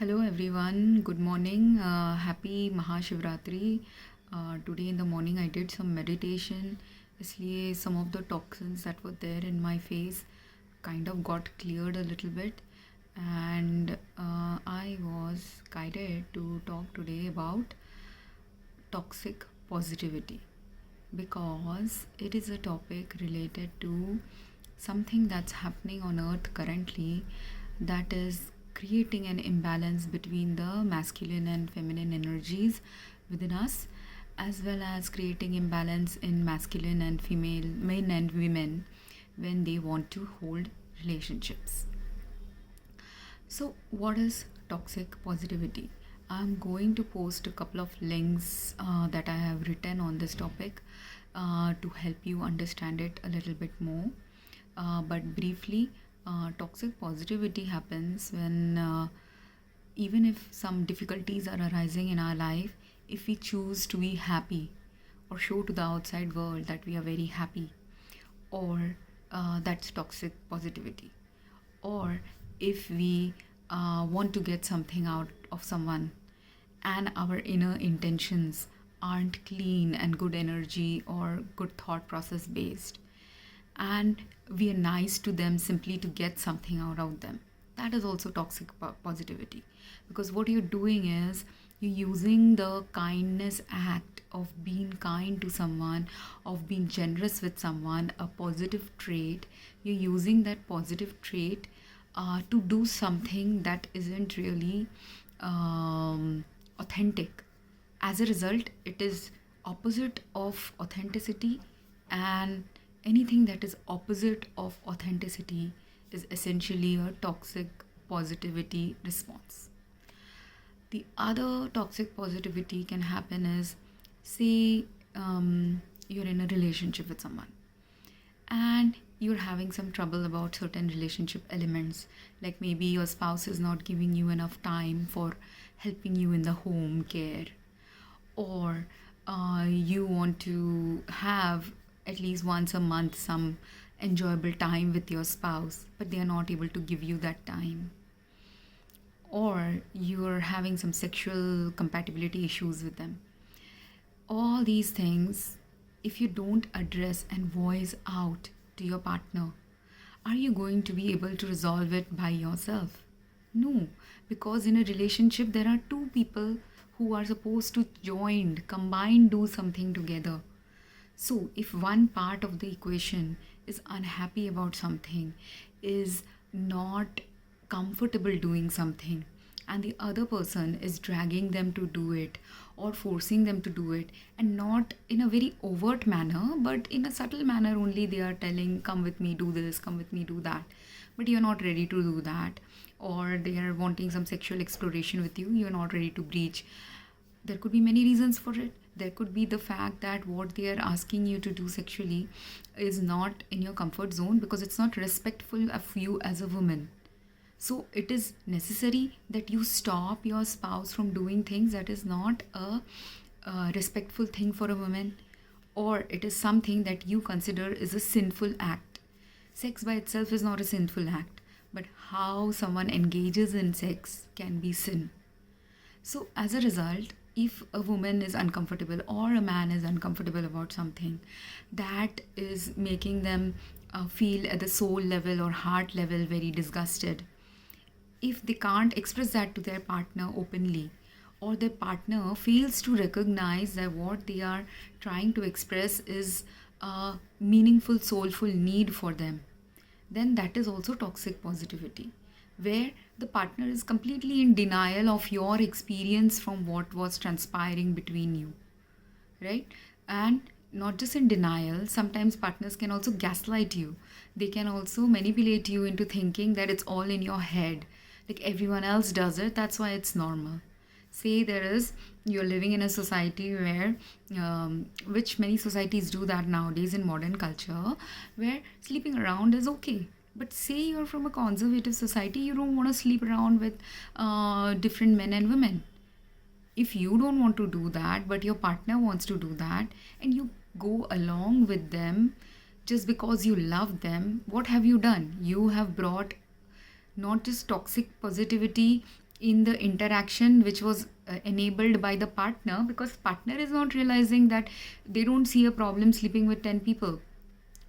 Hello everyone, good morning. Happy Mahashivratri. Today in the morning I did some meditation. इसलिए some of the toxins that were there in my face kind of got cleared a little bit, and I was guided to talk today about toxic positivity because it is a topic related to something that's happening on earth currently that is creating an imbalance between the masculine and feminine energies within us, as well as creating imbalance in masculine and female men and women when they want to hold relationships. So, what is toxic positivity? I'm going to post a couple of links that I have written on this topic to help you understand it a little bit more. But briefly, toxic positivity happens when, even if some difficulties are arising in our life, if we choose to be happy or show to the outside world that we are very happy, or that's toxic positivity. Or if we want to get something out of someone and our inner intentions aren't clean and good energy or good thought process based, and we are nice to them simply to get something out of them, that is also toxic positivity. Because what you're doing is you're using the kindness act of being kind to someone, of being generous with someone, a positive trait. You're using that positive trait to do something that isn't really authentic. As a result, it is opposite of authenticity, and anything that is opposite of authenticity is essentially a toxic positivity response. The other toxic positivity can happen is, say, you're in a relationship with someone and you're having some trouble about certain relationship elements, like maybe your spouse is not giving you enough time for helping you in the home care, or you want to have at least once a month some enjoyable time with your spouse, but they are not able to give you that time, or you're having some sexual compatibility issues with them. All these things, if you don't address and voice out to your partner, are you going to be able to resolve it by yourself? No, because in a relationship, there are two people who are supposed to join, combine, do something together. So, if one part of the equation is unhappy about something, is not comfortable doing something, and the other person is dragging them to do it or forcing them to do it, and not in a very overt manner, but in a subtle manner only, they are telling, come with me, do this, come with me, do that, but you're not ready to do that, or they are wanting some sexual exploration with you, you're not ready to breach. There could be many reasons for it. There could be the fact that what they are asking you to do sexually is not in your comfort zone because it's not respectful of you as a woman. So it is necessary that you stop your spouse from doing things that is not a respectful thing for a woman, or it is something that you consider is a sinful act. Sex by itself is not a sinful act, but how someone engages in sex can be sin. So, as a result, if a woman is uncomfortable or a man is uncomfortable about something, that is making them feel at the soul level or heart level very disgusted. If they can't express that to their partner openly, or their partner fails to recognize that what they are trying to express is a meaningful, soulful need for them, then that is also toxic positivity, where the partner is completely in denial of your experience from what was transpiring between you, right? And not just in denial, sometimes partners can also gaslight you. They can also manipulate you into thinking that it's all in your head, like everyone else does it, that's why it's normal. Say you're living in a society where, which many societies do that nowadays in modern culture, where sleeping around is okay. But say you're from a conservative society, you don't want to sleep around with different men and women. If you don't want to do that, but your partner wants to do that, and you go along with them just because you love them, what have you done? You have brought not just toxic positivity in the interaction which was enabled by the partner, because partner is not realizing that they don't see a problem sleeping with 10 people,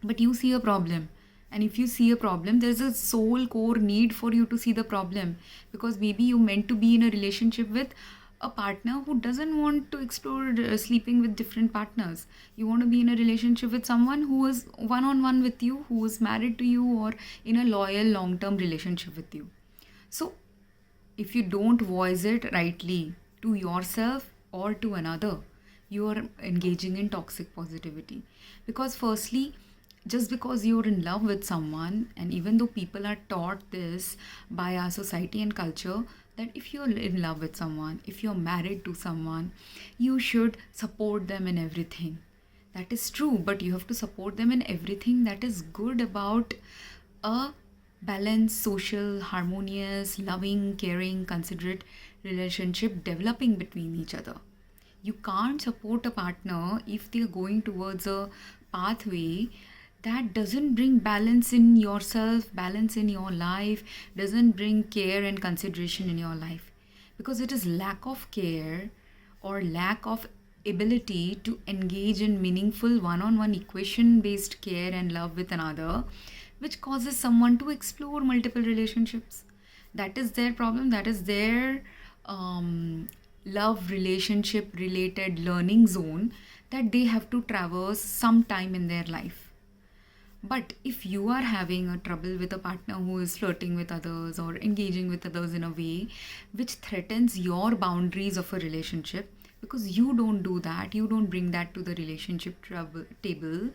but you see a problem. And if you see a problem, there's a soul core need for you to see the problem, because maybe you meant to be in a relationship with a partner who doesn't want to explore sleeping with different partners. You want to be in a relationship with someone who is one on one with you, who is married to you, or in a loyal long term relationship with you. So if you don't voice it rightly to yourself or to another, you are engaging in toxic positivity. Because firstly, just because you're in love with someone, and even though people are taught this by our society and culture, that if you're in love with someone, if you're married to someone, you should support them in everything. That is true, but you have to support them in everything that is good about a balanced, social, harmonious, loving, caring, considerate relationship developing between each other. You can't support a partner if they're going towards a pathway that doesn't bring balance in yourself, balance in your life, doesn't bring care and consideration in your life. Because it is lack of care or lack of ability to engage in meaningful one on one equation based care and love with another, which causes someone to explore multiple relationships. That is their problem, that is their love relationship related learning zone that they have to traverse sometime in their life. But if you are having a trouble with a partner who is flirting with others or engaging with others in a way which threatens your boundaries of a relationship, because you don't do that, you don't bring that to the relationship table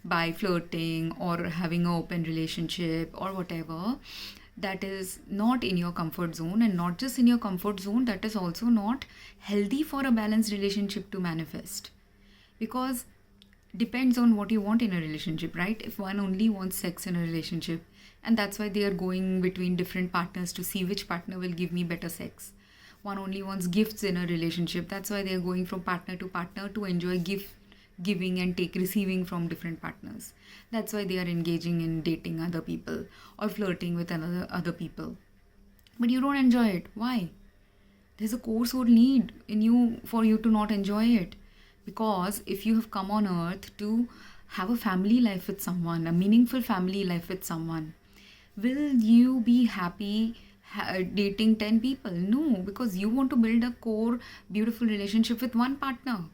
by flirting or having an open relationship or whatever, that is not in your comfort zone, and not just in your comfort zone, that is also not healthy for a balanced relationship to manifest. Because depends on what you want in a relationship, right? If one only wants sex in a relationship, and that's why they are going between different partners to see which partner will give me better sex. One only wants gifts in a relationship, that's why they are going from partner to partner to enjoy gift giving and take receiving from different partners. That's why they are engaging in dating other people or flirting with other people. But you don't enjoy it. Why? There's a core soul need in you for you to not enjoy it. Because if you have come on earth to have a family life with someone, a meaningful family life with someone, will you be happy dating 10 people? No, because you want to build a core, beautiful relationship with one partner.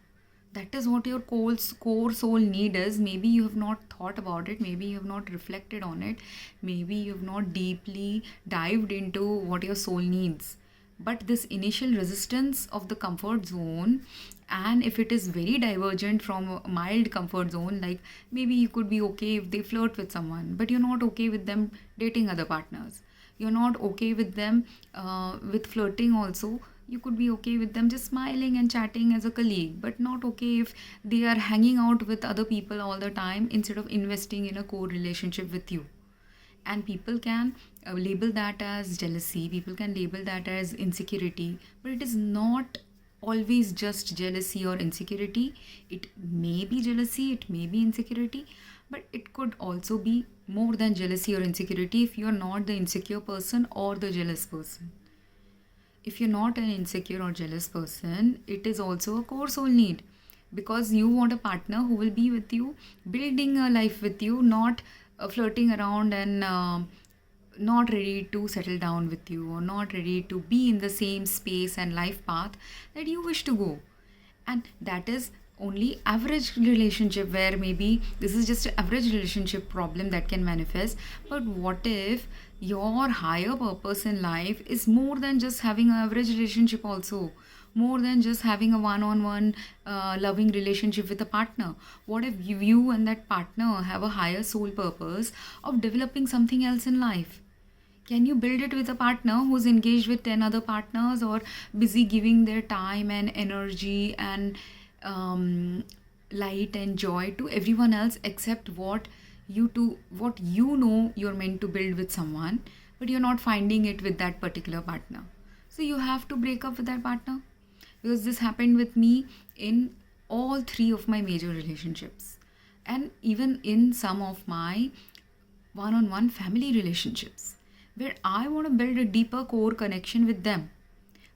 That is what your core soul need is. Maybe you have not thought about it, maybe you have not reflected on it, maybe you have not deeply dived into what your soul needs. But this initial resistance of the comfort zone, and if it is very divergent from a mild comfort zone, like maybe you could be okay if they flirt with someone, but you're not okay with them dating other partners, you're not okay with them with flirting also, you could be okay with them just smiling and chatting as a colleague, but not okay if they are hanging out with other people all the time instead of investing in a core relationship with you. And people can label that as jealousy, people can label that as insecurity, but it is not always just jealousy or insecurity. It may be jealousy, it may be insecurity, but it could also be more than jealousy or insecurity if you are not the insecure person or the jealous person. If you're not an insecure or jealous person, it is also a core soul need, because you want a partner who will be with you, building a life with you, not flirting around and not ready to settle down with you, or not ready to be in the same space and life path that you wish to go. And that is only average relationship, where maybe this is just an average relationship problem that can manifest. But what if your higher purpose in life is more than just having an average relationship, also more than just having a one-on-one loving relationship with a partner? What if you and that partner have a higher soul purpose of developing something else in life? Can you build it with a partner who's engaged with 10 other partners, or busy giving their time and energy and light and joy to everyone else except what you know you're meant to build with someone, but you're not finding it with that particular partner? So you have to break up with that partner. Because this happened with me in all three of my major relationships, and even in some of my one-on-one family relationships, where I want to build a deeper core connection with them.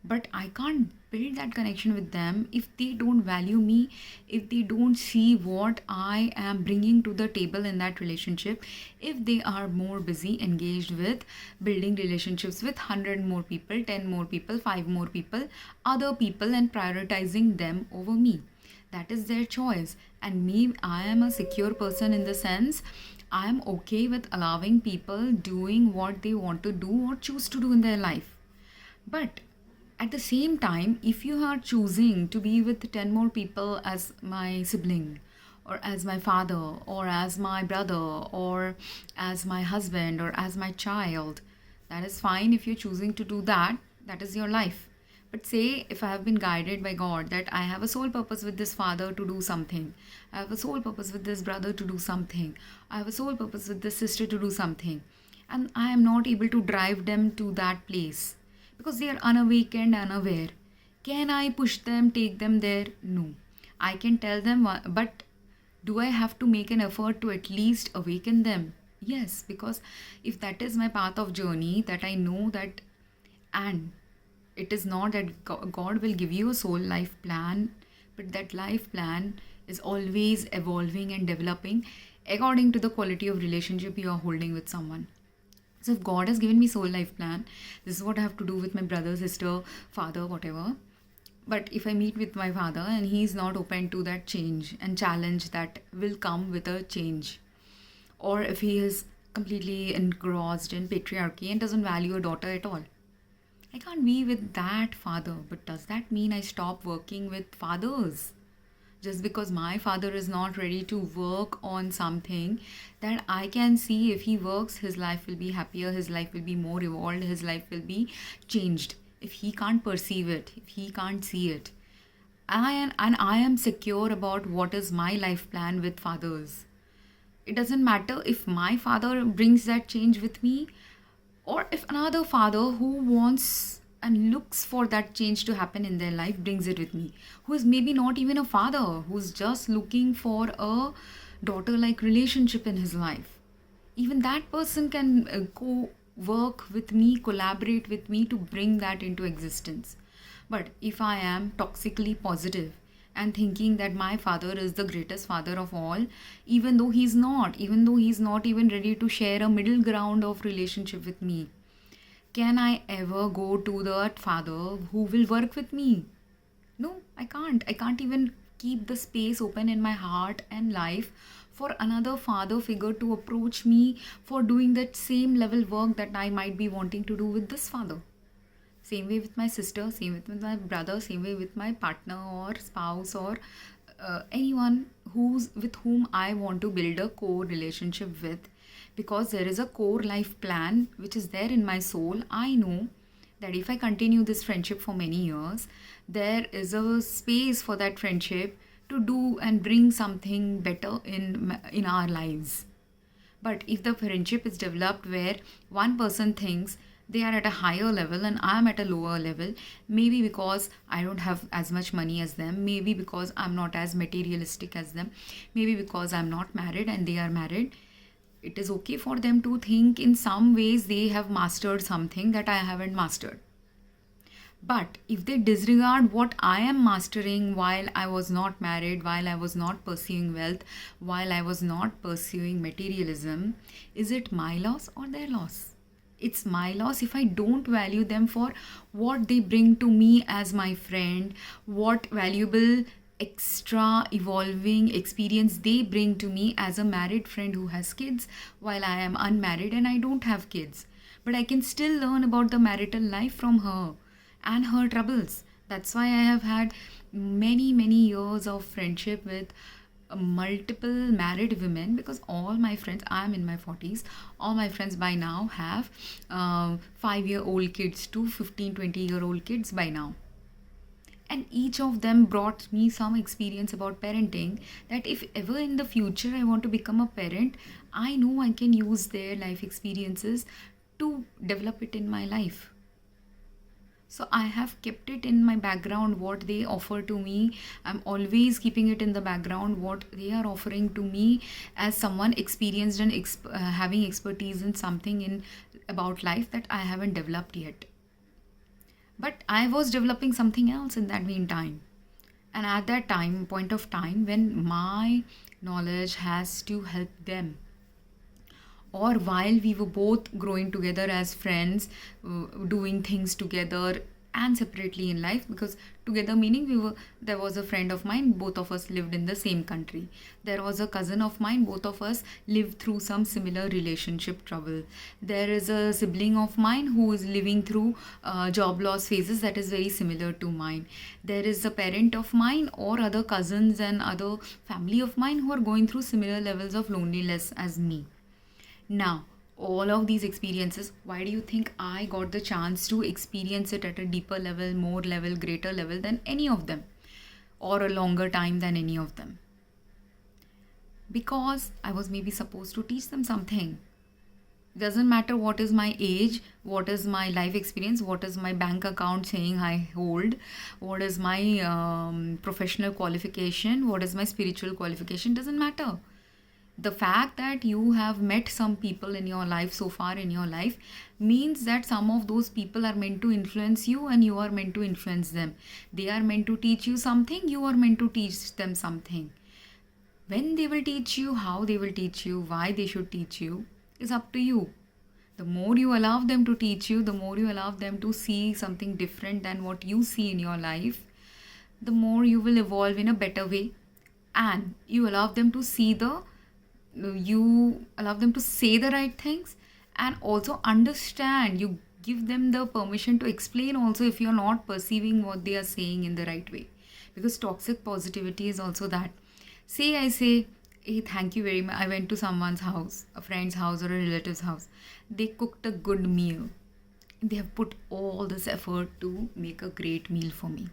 But I can't build that connection with them if they don't value me, if they don't see what I am bringing to the table in that relationship, if they are more busy engaged with building relationships with 100 more people, 10 more people, 5 more people, other people, and prioritizing them over me. That is their choice. And me, I am a secure person in the sense I am okay with allowing people doing what they want to do or choose to do in their life. But at the same time, if you are choosing to be with 10 more people as my sibling, or as my father, or as my brother, or as my husband, or as my child, that is fine. If you're choosing to do that, that is your life. But say if I have been guided by God that I have a sole purpose with this father to do something, I have a sole purpose with this brother to do something, I have a sole purpose with this sister to do something, and I am not able to drive them to that place because they are unawakened, unaware. Can I push them, take them there? No. I can tell them, but do I have to make an effort to at least awaken them? Yes, because if that is my path of journey, that I know that, and it is not that God will give you a soul life plan, but that life plan is always evolving and developing according to the quality of relationship you are holding with someone. So if God has given me soul life plan, this is what I have to do with my brother, sister, father, whatever. But if I meet with my father and he is not open to that change and challenge that will come with a change, or if he is completely engrossed in patriarchy and doesn't value a daughter at all, I can't be with that father. But does that mean I stop working with fathers? Just because my father is not ready to work on something that I can see, if he works, his life will be happier, his life will be more evolved, his life will be changed. If he can't perceive it, if he can't see it, and I am secure about what is my life plan with fathers. It doesn't matter if my father brings that change with me, or if another father who wants and looks for that change to happen in their life brings it with me, who is maybe not even a father, who's just looking for a daughter like relationship in his life. Even that person can go work with me, collaborate with me to bring that into existence. But if I am toxically positive and thinking that my father is the greatest father of all, even though he's not even ready to share a middle ground of relationship with me, can I ever go to that father who will work with me? No, I can't. I can't even keep the space open in my heart and life for another father figure to approach me for doing that same level work that I might be wanting to do with this father. Same way with my sister, same way with my brother, same way with my partner or spouse, or anyone who's with whom I want to build a core relationship with, because there is a core life plan which is there in my soul. I know that if I continue this friendship for many years, there is a space for that friendship to do and bring something better in our lives. But if the friendship is developed where one person thinks they are at a higher level and I am at a lower level, maybe because I don't have as much money as them, maybe because I'm not as materialistic as them, maybe because I'm not married and they are married, it is okay for them to think in some ways they have mastered something that I haven't mastered. But if they disregard what I am mastering while I was not married, while I was not pursuing wealth, while I was not pursuing materialism, is it my loss or their loss? It's my loss if I don't value them for what they bring to me as my friend, what valuable extra evolving experience they bring to me as a married friend who has kids while I am unmarried and I don't have kids. But I can still learn about the marital life from her and her troubles. That's why I have had many years of friendship with multiple married women, because all my friends, I'm in my 40s, all my friends by now have 5-year-old kids to 15-20-year-old kids by now. And each of them brought me some experience about parenting, that if ever in the future I want to become a parent, I know I can use their life experiences to develop it in my life. So I have kept it in my background, what they offer to me. I'm always keeping it in the background, what they are offering to me as someone experienced and having expertise in something in about life that I haven't developed yet. But I was developing something else in that meantime. And at that time, point of time, when my knowledge has to help them, or while we were both growing together as friends, doing things together and separately in life, because together meaning there was a friend of mine, both of us lived in the same country. There was a cousin of mine, both of us lived through some similar relationship trouble. There is a sibling of mine who is living through job loss phases that is very similar to mine. There is a parent of mine or other cousins and other family of mine who are going through similar levels of loneliness as me. Now, all of these experiences, why do you think I got the chance to experience it at a deeper level, more level, greater level than any of them, or a longer time than any of them? Because I was maybe supposed to teach them something. Doesn't matter what is my age, what is my life experience, what is my bank account saying I hold, what is my professional qualification, what is my spiritual qualification, doesn't matter. The fact that you have met some people in your life so far in your life means that some of those people are meant to influence you and you are meant to influence them. They are meant to teach you something, you are meant to teach them something. When they will teach you, how they will teach you, why they should teach you is up to you. The more you allow them to teach you, the more you allow them to see something different than what you see in your life, the more you will evolve in a better way. And you allow them to see you allow them to say the right things and also understand. You give them the permission to explain also if you're not perceiving what they are saying in the right way, because toxic positivity is also that. Say I say, hey, thank you very much, I went to someone's house, a friend's house or a relative's house, they cooked a good meal, they have put all this effort to make a great meal for me.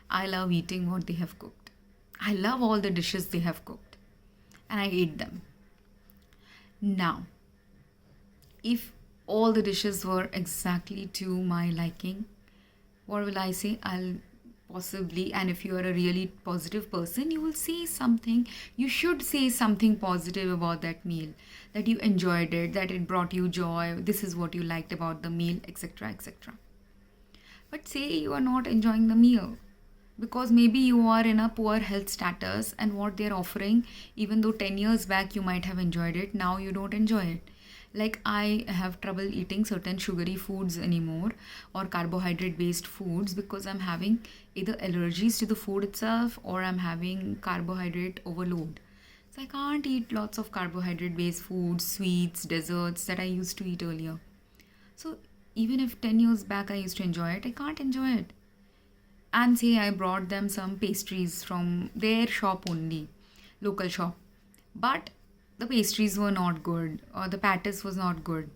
I love eating what they have cooked, I love all the dishes they have cooked, and I ate them. Now, if all the dishes were exactly to my liking, what will I say? I'll possibly, and if you are a really positive person, you will say something. You should say something positive about that meal, that you enjoyed it, that it brought you joy, this is what you liked about the meal, etc. etc. But say you are not enjoying the meal, because maybe you are in a poor health status and what they're offering, even though 10 years back you might have enjoyed it, now you don't enjoy it. Like I have trouble eating certain sugary foods anymore or carbohydrate based foods because I'm having either allergies to the food itself or I'm having carbohydrate overload. So I can't eat lots of carbohydrate based foods, sweets, desserts that I used to eat earlier. So even if 10 years back I used to enjoy it, I can't enjoy it. And say I brought them some pastries from their shop only, local shop, but the pastries were not good or the patties was not good.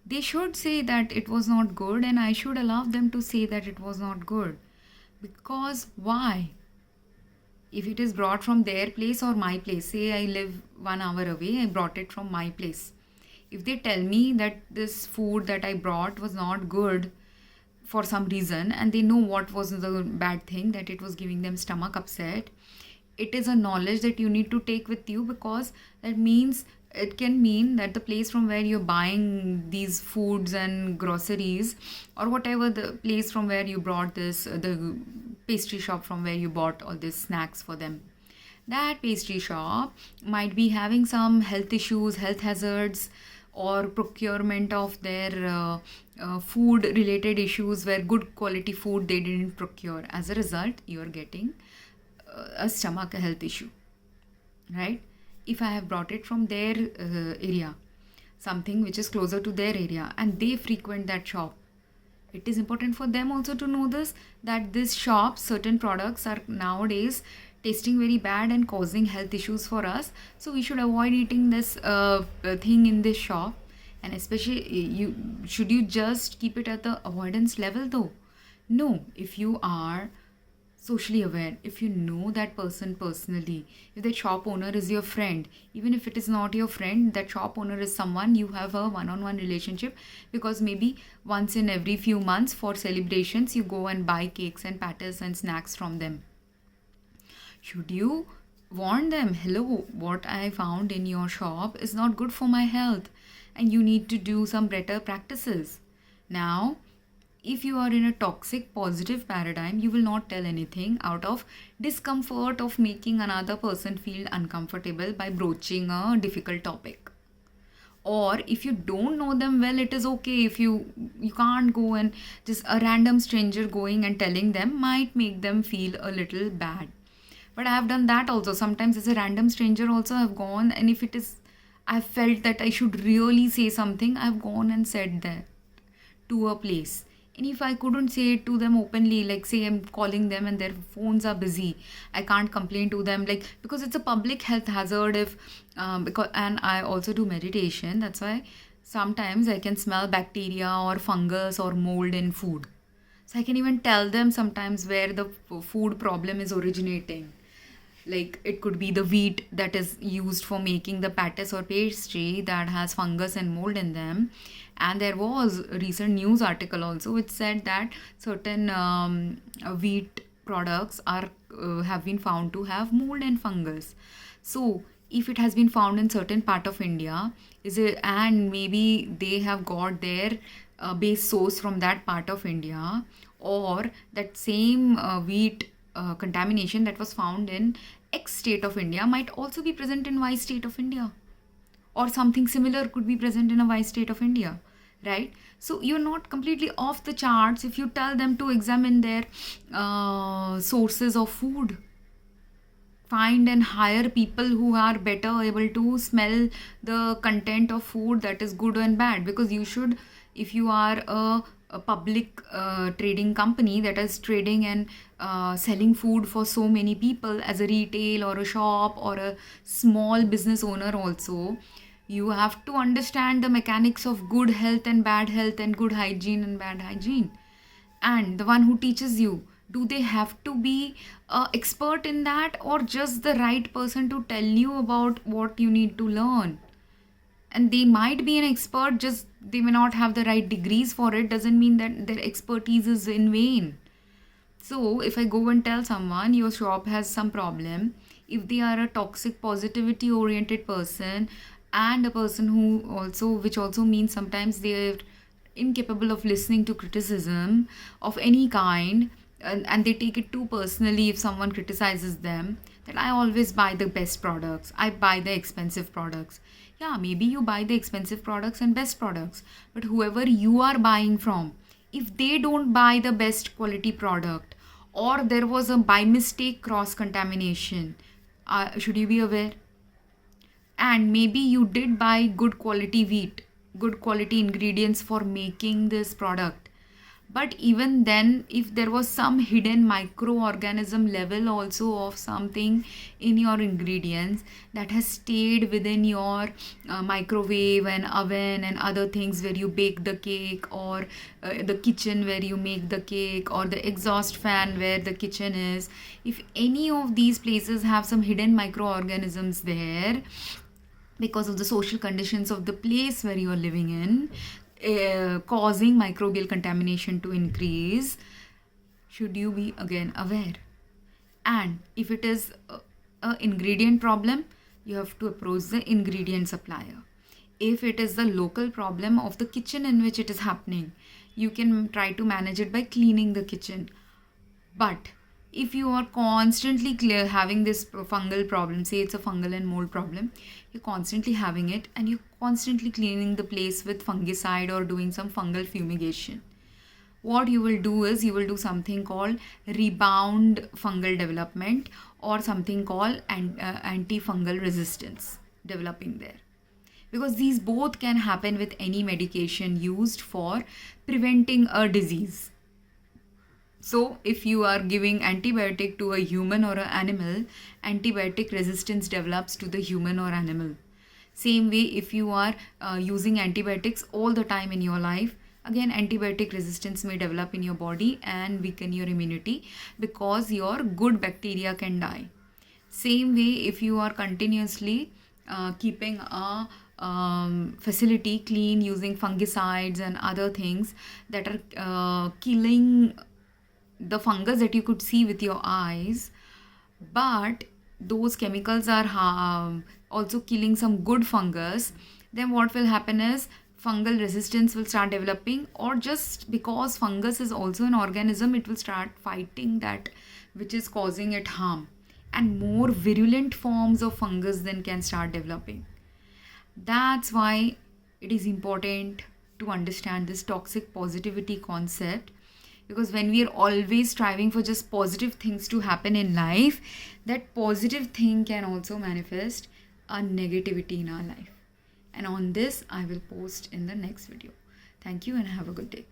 They should say that it was not good and I should allow them to say that it was not good. Because why? If it is brought from their place or my place, say I live 1 hour away, I brought it from my place. If they tell me that this food that I brought was not good for some reason and they know what was the bad thing, that it was giving them stomach upset, it is a knowledge that you need to take with you, because that means it can mean that the place from where you're buying these foods and groceries or whatever the place from where you brought this, the pastry shop from where you bought all these snacks for them, that pastry shop might be having some health issues, health hazards, or procurement of their food related issues where good quality food they didn't procure. As a result, you're getting a stomach health issue, right? If I have brought it from their area, something which is closer to their area, and they frequent that shop, it is important for them also to know this, that this shop, certain products are nowadays tasting very bad and causing health issues for us, so we should avoid eating this thing in this shop. And especially should you just keep it at the avoidance level though? No, if you are socially aware, if you know that person personally, if that shop owner is your friend, even if it is not your friend, that shop owner is someone you have a one-on-one relationship, because maybe once in every few months for celebrations you go and buy cakes and patties and snacks from them. Should you warn them, hello, what I found in your shop is not good for my health and you need to do some better practices? Now, If you are in a toxic positive paradigm, you will not tell anything out of discomfort of making another person feel uncomfortable by broaching a difficult topic. Or if you don't know them well, it is okay. If you can't go and just a random stranger going and telling them might make them feel a little bad. But I have done that also. Sometimes as a random stranger also I've gone, and if it is, I felt that I should really say something, I've gone and said that to a place. And if I couldn't say it to them openly, like say I'm calling them and their phones are busy, I can't complain to them, like, because it's a public health hazard. If because, and I also do meditation, that's why sometimes I can smell bacteria or fungus or mold in food. So I can even tell them sometimes where the food problem is originating. Like it could be the wheat that is used for making the patties or pastry that has fungus and mold in them. And there was a recent news article also which said that certain wheat products are have been found to have mold and fungus. So if it has been found in certain part of India, is it, and maybe they have got their base source from that part of India, or that same wheat contamination that was found in X state of India might also be present in Y state of India, or something similar could be present in a Y state of India, right? So you're not completely off the charts if you tell them to examine their sources of food. Find and hire people who are better able to smell the content of food that is good and bad. Because you should, if you are a public trading company that is trading and selling food for so many people, as a retail or a shop or a small business owner also, you have to understand the mechanics of good health and bad health, and good hygiene and bad hygiene. And the one who teaches you, do they have to be expert in that, or just the right person to tell you about what you need to learn? And they might be an expert, just they may not have the right degrees for it, doesn't mean that their expertise is in vain. So if I go and tell someone your shop has some problem, if they are a toxic positivity oriented person, and a person who also, which also means sometimes they're incapable of listening to criticism of any kind, and they take it too personally if someone criticizes them, that I always buy the best products, I buy the expensive products. Yeah, maybe you buy the expensive products and best products, but whoever you are buying from, if they don't buy the best quality product, or there was a by mistake cross contamination, should you be aware? And maybe you did buy good quality wheat, good quality ingredients for making this product, but even then, if there was some hidden microorganism level also of something in your ingredients that has stayed within your microwave and oven and other things where you bake the cake, or the kitchen where you make the cake, or the exhaust fan where the kitchen is, if any of these places have some hidden microorganisms there, because of the social conditions of the place where you are living in, causing microbial contamination to increase, should you be again aware? And if it is a ingredient problem, you have to approach the ingredient supplier. If it is the local problem of the kitchen in which it is happening, you can try to manage it by cleaning the kitchen. But if you are constantly having this fungal problem, say it's a fungal and mold problem, you're constantly having it and you're constantly cleaning the place with fungicide or doing some fungal fumigation, what you will do is you will do something called rebound fungal development, or something called antifungal resistance developing there. Because these both can happen with any medication used for preventing a disease. So if you are giving antibiotic to a human or an animal, antibiotic resistance develops to the human or animal. Same way, if you are using antibiotics all the time in your life, again antibiotic resistance may develop in your body and weaken your immunity, because your good bacteria can die. Same way, if you are continuously keeping a facility clean using fungicides and other things that are killing the fungus that you could see with your eyes, but those chemicals are also killing some good fungus, then what will happen is fungal resistance will start developing, or just because fungus is also an organism, it will start fighting that which is causing it harm, and more virulent forms of fungus then can start developing. That's why it is important to understand this toxic positivity concept, because when we are always striving for just positive things to happen in life, that positive thing can also manifest a negativity in our life. And on this, I will post in the next video. Thank you and have a good day.